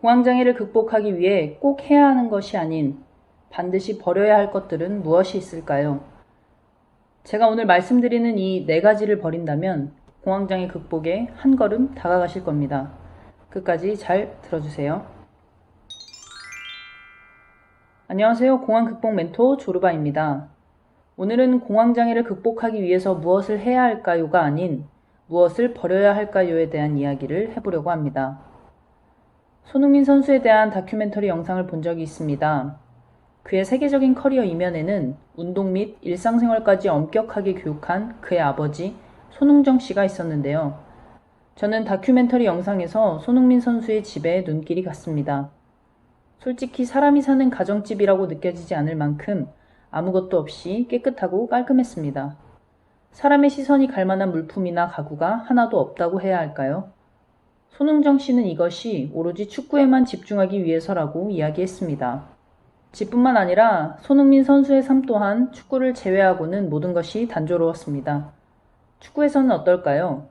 공황장애를 극복하기 위해 꼭 해야 하는 것이 아닌 반드시 버려야 할 것들은 무엇이 있을까요? 제가 오늘 말씀드리는 이 네 가지를 버린다면 공황장애 극복에 한 걸음 다가가실 겁니다. 끝까지 잘 들어주세요. 안녕하세요. 공황 극복 멘토 조르바입니다. 오늘은 공황장애를 극복하기 위해서 무엇을 해야 할까요가 아닌 무엇을 버려야 할까요에 대한 이야기를 해보려고 합니다. 손흥민 선수에 대한 다큐멘터리 영상을 본 적이 있습니다. 그의 세계적인 커리어 이면에는 운동 및 일상생활까지 엄격하게 교육한 그의 아버지 손흥정 씨가 있었는데요. 저는 다큐멘터리 영상에서 손흥민 선수의 집에 눈길이 갔습니다. 솔직히 사람이 사는 가정집이라고 느껴지지 않을 만큼 아무것도 없이 깨끗하고 깔끔했습니다. 사람의 시선이 갈 만한 물품이나 가구가 하나도 없다고 해야 할까요? 손흥정 씨는 이것이 오로지 축구에만 집중하기 위해서라고 이야기했습니다. 집뿐만 아니라 손흥민 선수의 삶 또한 축구를 제외하고는 모든 것이 단조로웠습니다. 축구에서는 어떨까요?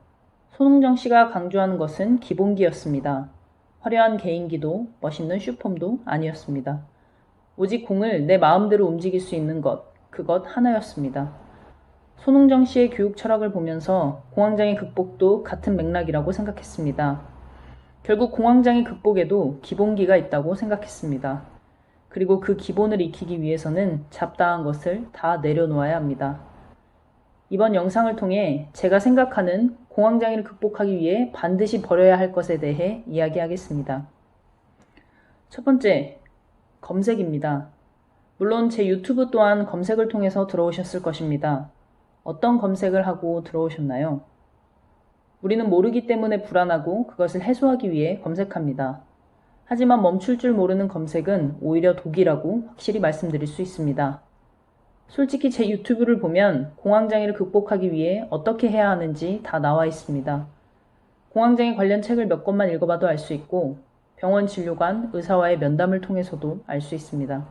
손흥정 씨가 강조하는 것은 기본기였습니다. 화려한 개인기도 멋있는 슈퍼폼도 아니었습니다. 오직 공을 내 마음대로 움직일 수 있는 것, 그것 하나였습니다. 손흥정 씨의 교육 철학을 보면서 공황장애 극복도 같은 맥락이라고 생각했습니다. 결국 공황장애 극복에도 기본기가 있다고 생각했습니다. 그리고 그 기본을 익히기 위해서는 잡다한 것을 다 내려놓아야 합니다. 이번 영상을 통해 제가 생각하는 공황장애를 극복하기 위해 반드시 버려야 할 것에 대해 이야기하겠습니다. 첫 번째, 검색입니다. 물론 제 유튜브 또한 검색을 통해서 들어오셨을 것입니다. 어떤 검색을 하고 들어오셨나요? 우리는 모르기 때문에 불안하고 그것을 해소하기 위해 검색합니다. 하지만 멈출 줄 모르는 검색은 오히려 독이라고 확실히 말씀드릴 수 있습니다. 솔직히 제 유튜브를 보면 공황장애를 극복하기 위해 어떻게 해야 하는지 다 나와 있습니다. 공황장애 관련 책을 몇 권만 읽어봐도 알 수 있고 병원 진료관, 의사와의 면담을 통해서도 알 수 있습니다.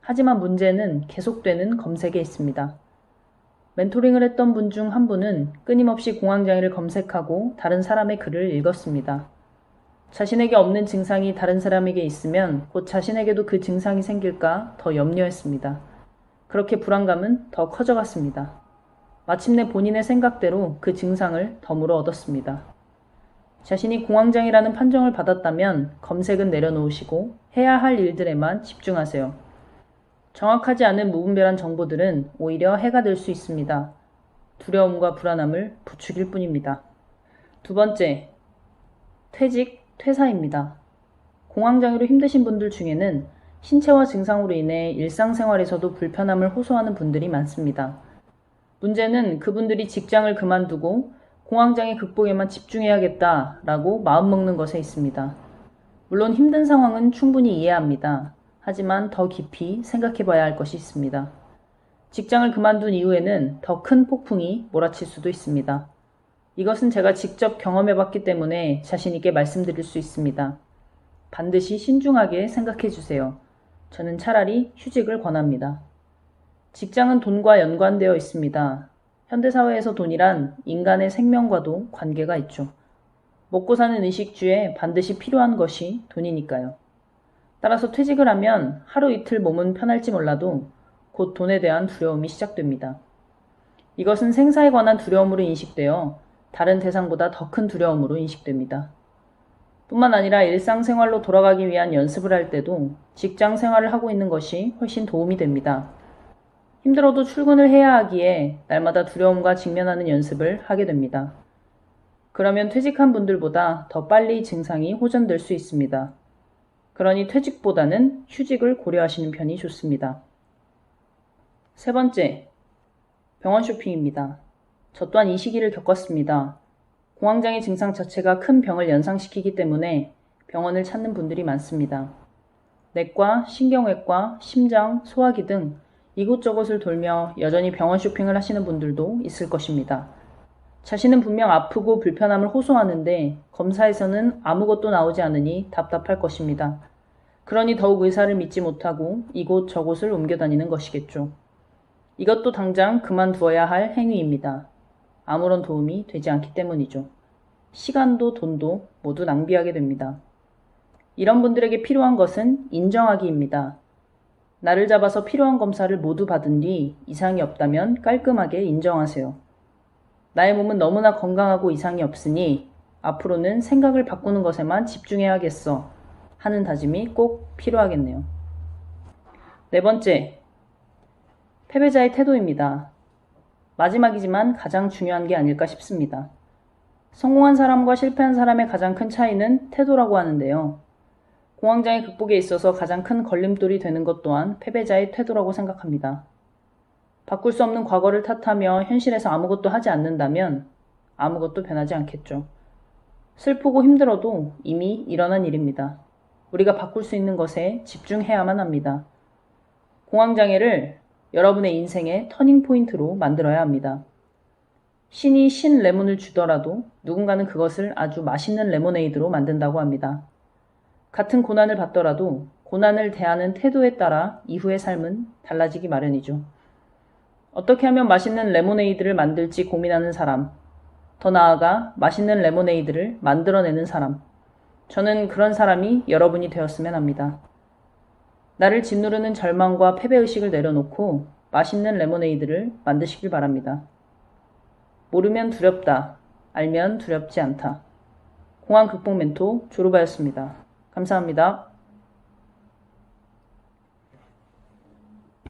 하지만 문제는 계속되는 검색에 있습니다. 멘토링을 했던 분 중 한 분은 끊임없이 공황장애를 검색하고 다른 사람의 글을 읽었습니다. 자신에게 없는 증상이 다른 사람에게 있으면 곧 자신에게도 그 증상이 생길까 더 염려했습니다. 그렇게 불안감은 더 커져갔습니다. 마침내 본인의 생각대로 그 증상을 덤으로 얻었습니다. 자신이 공황장애라는 판정을 받았다면 검색은 내려놓으시고 해야 할 일들에만 집중하세요. 정확하지 않은 무분별한 정보들은 오히려 해가 될 수 있습니다. 두려움과 불안함을 부추길 뿐입니다. 두 번째, 퇴직, 퇴사입니다. 공황장애로 힘드신 분들 중에는 신체화 증상으로 인해 일상생활에서도 불편함을 호소하는 분들이 많습니다. 문제는 그분들이 직장을 그만두고 공황장애 극복에만 집중해야겠다라고 마음먹는 것에 있습니다. 물론 힘든 상황은 충분히 이해합니다. 하지만 더 깊이 생각해봐야 할 것이 있습니다. 직장을 그만둔 이후에는 더 큰 폭풍이 몰아칠 수도 있습니다. 이것은 제가 직접 경험해봤기 때문에 자신있게 말씀드릴 수 있습니다. 반드시 신중하게 생각해주세요. 저는 차라리 휴직을 권합니다. 직장은 돈과 연관되어 있습니다. 현대사회에서 돈이란 인간의 생명과도 관계가 있죠. 먹고 사는 의식주에 반드시 필요한 것이 돈이니까요. 따라서 퇴직을 하면 하루 이틀 몸은 편할지 몰라도 곧 돈에 대한 두려움이 시작됩니다. 이것은 생사에 관한 두려움으로 인식되어 다른 대상보다 더 큰 두려움으로 인식됩니다. 뿐만 아니라 일상생활로 돌아가기 위한 연습을 할 때도 직장 생활을 하고 있는 것이 훨씬 도움이 됩니다. 힘들어도 출근을 해야 하기에 날마다 두려움과 직면하는 연습을 하게 됩니다. 그러면 퇴직한 분들보다 더 빨리 증상이 호전될 수 있습니다. 그러니 퇴직보다는 휴직을 고려하시는 편이 좋습니다. 세 번째, 병원 쇼핑입니다. 저 또한 이 시기를 겪었습니다. 공황장애 증상 자체가 큰 병을 연상시키기 때문에 병원을 찾는 분들이 많습니다. 내과, 신경외과, 심장, 소화기 등 이곳저곳을 돌며 여전히 병원 쇼핑을 하시는 분들도 있을 것입니다. 자신은 분명 아프고 불편함을 호소하는데 검사에서는 아무것도 나오지 않으니 답답할 것입니다. 그러니 더욱 의사를 믿지 못하고 이곳 저곳을 옮겨다니는 것이겠죠. 이것도 당장 그만두어야 할 행위입니다. 아무런 도움이 되지 않기 때문이죠. 시간도 돈도 모두 낭비하게 됩니다. 이런 분들에게 필요한 것은 인정하기입니다. 나를 잡아서 필요한 검사를 모두 받은 뒤 이상이 없다면 깔끔하게 인정하세요. 나의 몸은 너무나 건강하고 이상이 없으니 앞으로는 생각을 바꾸는 것에만 집중해야겠어 하는 다짐이 꼭 필요하겠네요. 네 번째, 패배자의 태도입니다. 마지막이지만 가장 중요한 게 아닐까 싶습니다. 성공한 사람과 실패한 사람의 가장 큰 차이는 태도라고 하는데요. 공황장애 극복에 있어서 가장 큰 걸림돌이 되는 것 또한 패배자의 태도라고 생각합니다. 바꿀 수 없는 과거를 탓하며 현실에서 아무것도 하지 않는다면 아무것도 변하지 않겠죠. 슬프고 힘들어도 이미 일어난 일입니다. 우리가 바꿀 수 있는 것에 집중해야만 합니다. 공황장애를 여러분의 인생의 터닝포인트로 만들어야 합니다. 신이 신 레몬을 주더라도 누군가는 그것을 아주 맛있는 레모네이드로 만든다고 합니다. 같은 고난을 받더라도 고난을 대하는 태도에 따라 이후의 삶은 달라지기 마련이죠. 어떻게 하면 맛있는 레모네이드를 만들지 고민하는 사람, 더 나아가 맛있는 레모네이드를 만들어내는 사람, 저는 그런 사람이 여러분이 되었으면 합니다. 나를 짓누르는 절망과 패배의식을 내려놓고 맛있는 레모네이드를 만드시길 바랍니다. 모르면 두렵다, 알면 두렵지 않다. 공황 극복 멘토 조르바였습니다. 감사합니다.